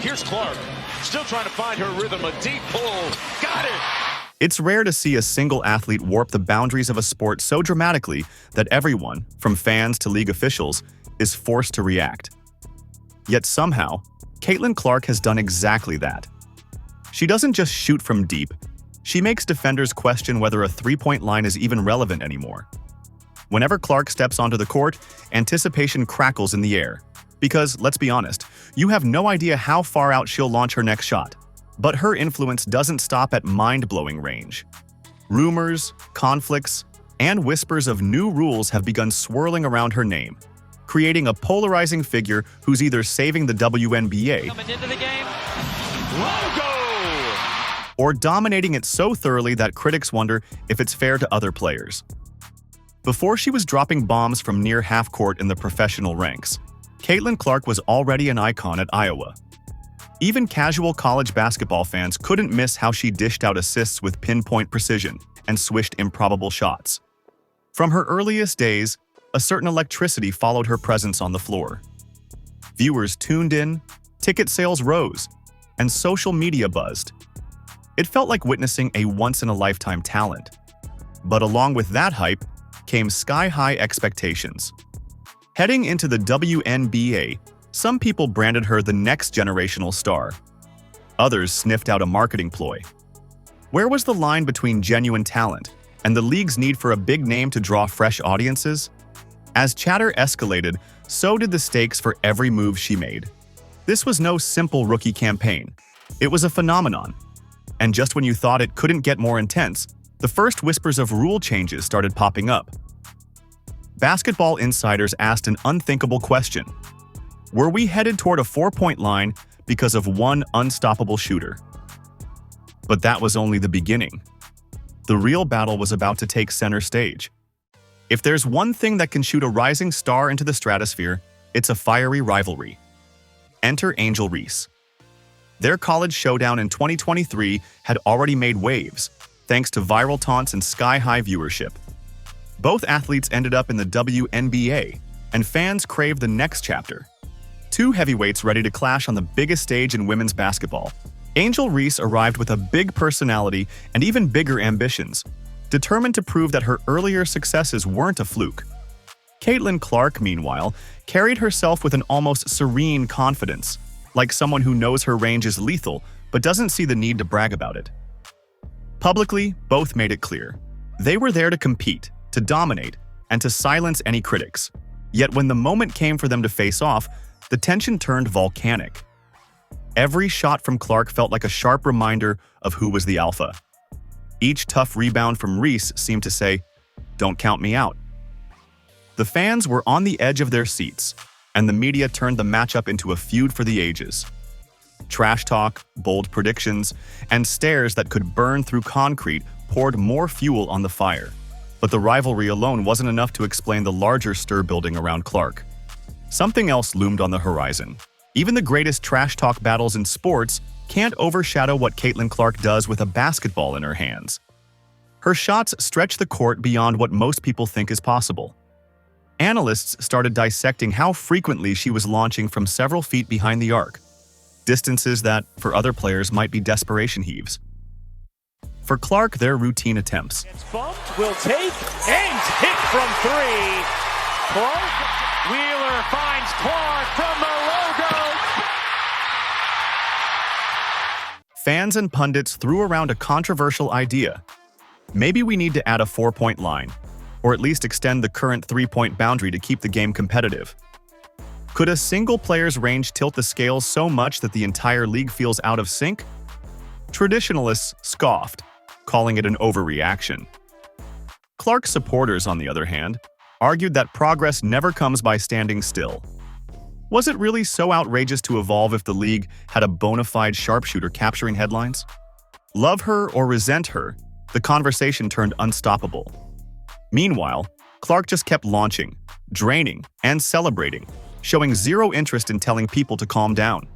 Here's Clark, still trying to find her rhythm. A deep pull. Got it. It's rare to see a single athlete warp the boundaries of a sport so dramatically that everyone, from fans to league officials, is forced to react. Yet somehow, Caitlin Clark has done exactly that. She doesn't just shoot from deep, she makes defenders question whether a three-point line is even relevant anymore. Whenever Clark steps onto the court, anticipation crackles in the air. Because, let's be honest, you have no idea how far out she'll launch her next shot. But her influence doesn't stop at mind-blowing range. Rumors, conflicts, and whispers of new rules have begun swirling around her name, creating a polarizing figure who's either saving the WNBA or dominating it so thoroughly that critics wonder if it's fair to other players. Before she was dropping bombs from near half-court in the professional ranks, Caitlin Clark was already an icon at Iowa. Even casual college basketball fans couldn't miss how she dished out assists with pinpoint precision and swished improbable shots. From her earliest days, a certain electricity followed her presence on the floor. Viewers tuned in, ticket sales rose, and social media buzzed. It felt like witnessing a once-in-a-lifetime talent. But along with that hype came sky-high expectations. Heading into the WNBA, some people branded her the next generational star. Others sniffed out a marketing ploy. Where was the line between genuine talent and the league's need for a big name to draw fresh audiences? As chatter escalated, so did the stakes for every move she made. This was no simple rookie campaign. It was a phenomenon. And just when you thought it couldn't get more intense, the first whispers of rule changes started popping up. Basketball insiders asked an unthinkable question. Were we headed toward a four-point line because of one unstoppable shooter? But that was only the beginning. The real battle was about to take center stage. If there's one thing that can shoot a rising star into the stratosphere, it's a fiery rivalry. Enter Angel Reese. Their college showdown in 2023 had already made waves, thanks to viral taunts and sky-high viewership. Both athletes ended up in the WNBA, and fans craved the next chapter. Two heavyweights ready to clash on the biggest stage in women's basketball. Angel Reese arrived with a big personality and even bigger ambitions, determined to prove that her earlier successes weren't a fluke. Caitlin Clark, meanwhile, carried herself with an almost serene confidence, like someone who knows her range is lethal but doesn't see the need to brag about it. Publicly, both made it clear. They were there to compete, to dominate, and to silence any critics. Yet when the moment came for them to face off, the tension turned volcanic. Every shot from Clark felt like a sharp reminder of who was the alpha. Each tough rebound from Reese seemed to say, "Don't count me out." The fans were on the edge of their seats, and the media turned the matchup into a feud for the ages. Trash talk, bold predictions, and stares that could burn through concrete poured more fuel on the fire. But the rivalry alone wasn't enough to explain the larger stir building around Clark. Something else loomed on the horizon. Even the greatest trash talk battles in sports can't overshadow what Caitlin Clark does with a basketball in her hands. Her shots stretch the court beyond what most people think is possible. Analysts started dissecting how frequently she was launching from several feet behind the arc, distances that, for other players, might be desperation heaves. For Clark, they're routine attempts. It's bumped, will take, and hit from three. Clark, Wheeler finds Clark from the logo. Fans and pundits threw around a controversial idea. Maybe we need to add a four-point line, or at least extend the current three-point boundary to keep the game competitive. Could a single player's range tilt the scales so much that the entire league feels out of sync? Traditionalists scoffed, calling it an overreaction. Clark's supporters, on the other hand, argued that progress never comes by standing still. Was it really so outrageous to evolve if the league had a bona fide sharpshooter capturing headlines? Love her or resent her, the conversation turned unstoppable. Meanwhile, Clark just kept launching, draining, and celebrating, showing zero interest in telling people to calm down.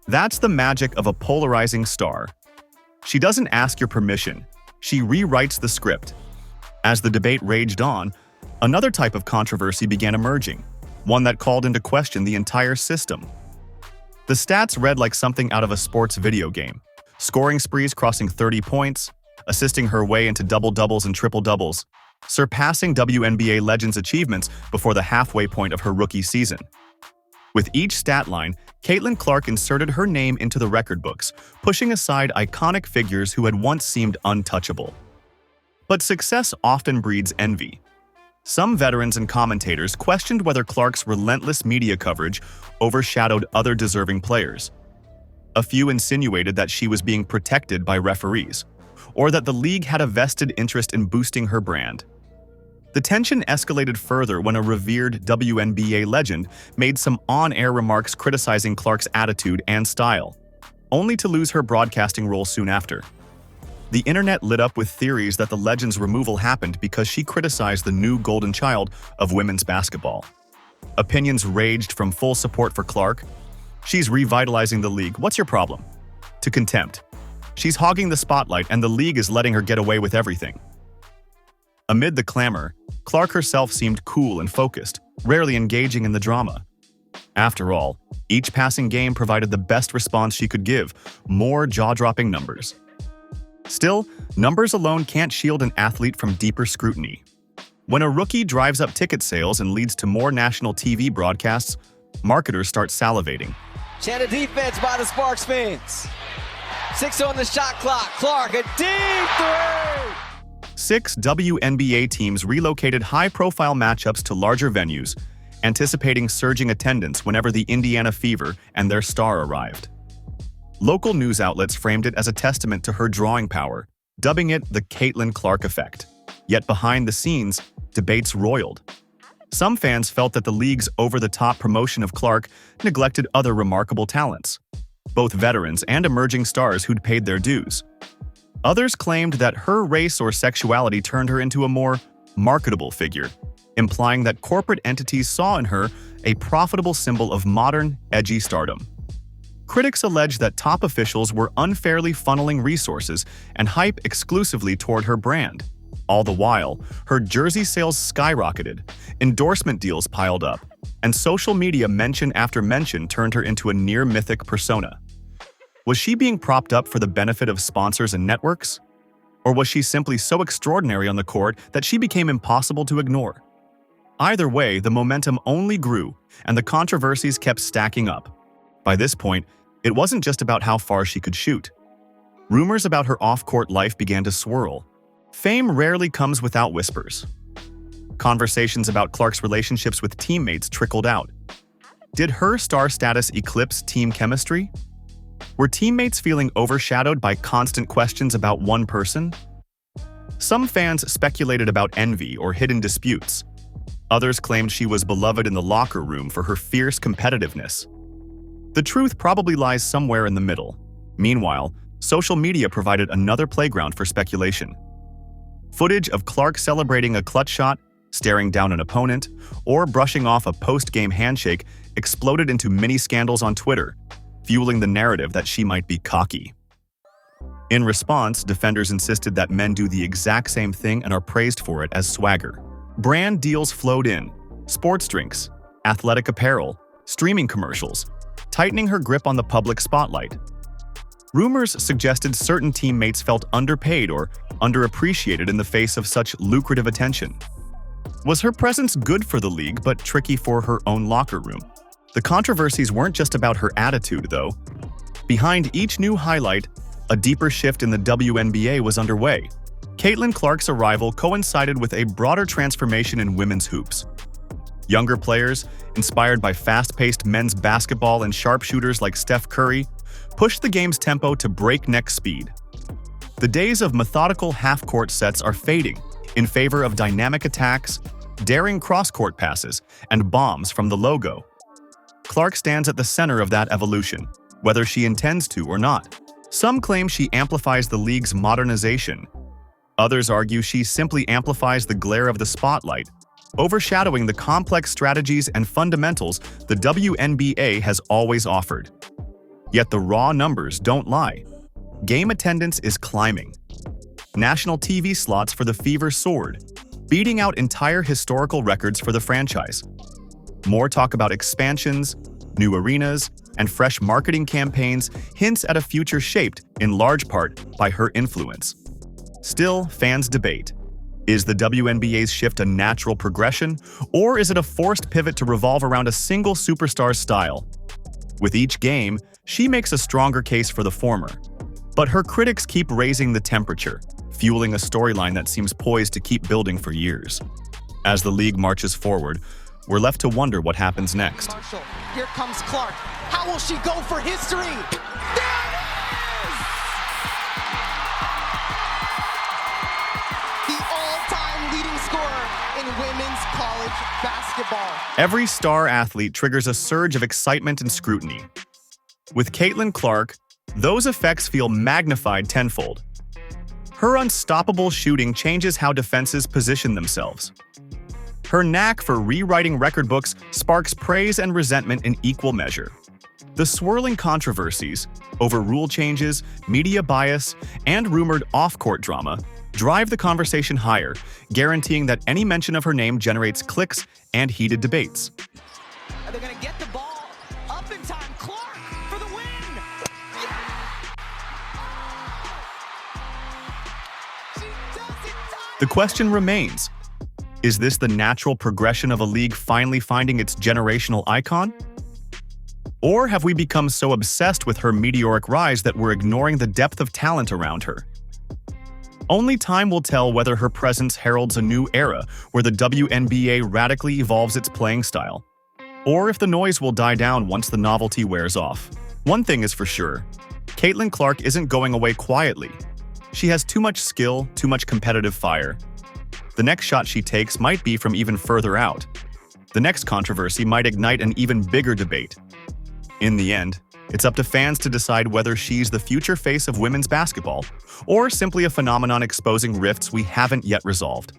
That's the magic of a polarizing star. She doesn't ask your permission, she rewrites the script. As the debate raged on, another type of controversy began emerging, one that called into question the entire system. The stats read like something out of a sports video game. Scoring sprees crossing 30 points, assisting her way into double-doubles and triple-doubles, surpassing WNBA legends' achievements before the halfway point of her rookie season. With each stat line, Caitlin Clark inserted her name into the record books, pushing aside iconic figures who had once seemed untouchable. But success often breeds envy. Some veterans and commentators questioned whether Clark's relentless media coverage overshadowed other deserving players. A few insinuated that she was being protected by referees, or that the league had a vested interest in boosting her brand. The tension escalated further when a revered WNBA legend made some on-air remarks criticizing Clark's attitude and style, only to lose her broadcasting role soon after. The internet lit up with theories that the legend's removal happened because she criticized the new golden child of women's basketball. Opinions raged from full support for Clark. "She's revitalizing the league, what's your problem?" to contempt. "She's hogging the spotlight and the league is letting her get away with everything." Amid the clamor, Clark herself seemed cool and focused, rarely engaging in the drama. After all, each passing game provided the best response she could give, more jaw-dropping numbers. Still, numbers alone can't shield an athlete from deeper scrutiny. When a rookie drives up ticket sales and leads to more national TV broadcasts, marketers start salivating. Chanted defense by the Sparks fans. 6 on the shot clock. Clark, a deep three! 6 WNBA teams relocated high-profile matchups to larger venues, anticipating surging attendance whenever the Indiana Fever and their star arrived. Local news outlets framed it as a testament to her drawing power, dubbing it the Caitlin Clark effect. Yet behind the scenes, debates roiled. Some fans felt that the league's over-the-top promotion of Clark neglected other remarkable talents, both veterans and emerging stars who'd paid their dues. Others claimed that her race or sexuality turned her into a more marketable figure, implying that corporate entities saw in her a profitable symbol of modern, edgy stardom. Critics allege that top officials were unfairly funneling resources and hype exclusively toward her brand. All the while, her jersey sales skyrocketed, endorsement deals piled up, and social media mention after mention turned her into a near-mythic persona. Was she being propped up for the benefit of sponsors and networks? Or was she simply so extraordinary on the court that she became impossible to ignore? Either way, the momentum only grew, and the controversies kept stacking up. By this point, it wasn't just about how far she could shoot. Rumors about her off-court life began to swirl. Fame rarely comes without whispers. Conversations about Clark's relationships with teammates trickled out. Did her star status eclipse team chemistry? Were teammates feeling overshadowed by constant questions about one person? Some fans speculated about envy or hidden disputes. Others claimed she was beloved in the locker room for her fierce competitiveness. The truth probably lies somewhere in the middle. Meanwhile, social media provided another playground for speculation. Footage of Clark celebrating a clutch shot, staring down an opponent, or brushing off a post-game handshake exploded into mini-scandals on Twitter, fueling the narrative that she might be cocky. In response, defenders insisted that men do the exact same thing and are praised for it as swagger. Brand deals flowed in: sports drinks, athletic apparel, streaming commercials, tightening her grip on the public spotlight. Rumors suggested certain teammates felt underpaid or underappreciated in the face of such lucrative attention. Was her presence good for the league but tricky for her own locker room? The controversies weren't just about her attitude, though. Behind each new highlight, a deeper shift in the WNBA was underway. Caitlin Clark's arrival coincided with a broader transformation in women's hoops. Younger players, inspired by fast-paced men's basketball and sharpshooters like Steph Curry, pushed the game's tempo to breakneck speed. The days of methodical half-court sets are fading in favor of dynamic attacks, daring cross-court passes, and bombs from the logo. Clark stands at the center of that evolution, whether she intends to or not. Some claim she amplifies the league's modernization. Others argue she simply amplifies the glare of the spotlight, overshadowing the complex strategies and fundamentals the WNBA has always offered. Yet the raw numbers don't lie. Game attendance is climbing. National TV slots for the Fever soared, beating out entire historical records for the franchise. More talk about expansions, new arenas, and fresh marketing campaigns hints at a future shaped, in large part, by her influence. Still, fans debate. Is the WNBA's shift a natural progression, or is it a forced pivot to revolve around a single superstar's style? With each game, she makes a stronger case for the former. But her critics keep raising the temperature, fueling a storyline that seems poised to keep building for years. As the league marches forward, we're left to wonder what happens next. Marshall, here comes Clark. How will she go for history? There it is! The all-time leading scorer in women's college basketball. Every star athlete triggers a surge of excitement and scrutiny. With Caitlin Clark, those effects feel magnified tenfold. Her unstoppable shooting changes how defenses position themselves. Her knack for rewriting record books sparks praise and resentment in equal measure. The swirling controversies over rule changes, media bias, and rumored off-court drama drive the conversation higher, guaranteeing that any mention of her name generates clicks and heated debates. Are they going to get the ball up in time? Clark for the win! Yeah! She does it time. The question remains, is this the natural progression of a league finally finding its generational icon? Or have we become so obsessed with her meteoric rise that we're ignoring the depth of talent around her? Only time will tell whether her presence heralds a new era where the WNBA radically evolves its playing style, or if the noise will die down once the novelty wears off. One thing is for sure, Caitlin Clark isn't going away quietly. She has too much skill, too much competitive fire. The next shot she takes might be from even further out. The next controversy might ignite an even bigger debate. In the end, it's up to fans to decide whether she's the future face of women's basketball, or simply a phenomenon exposing rifts we haven't yet resolved.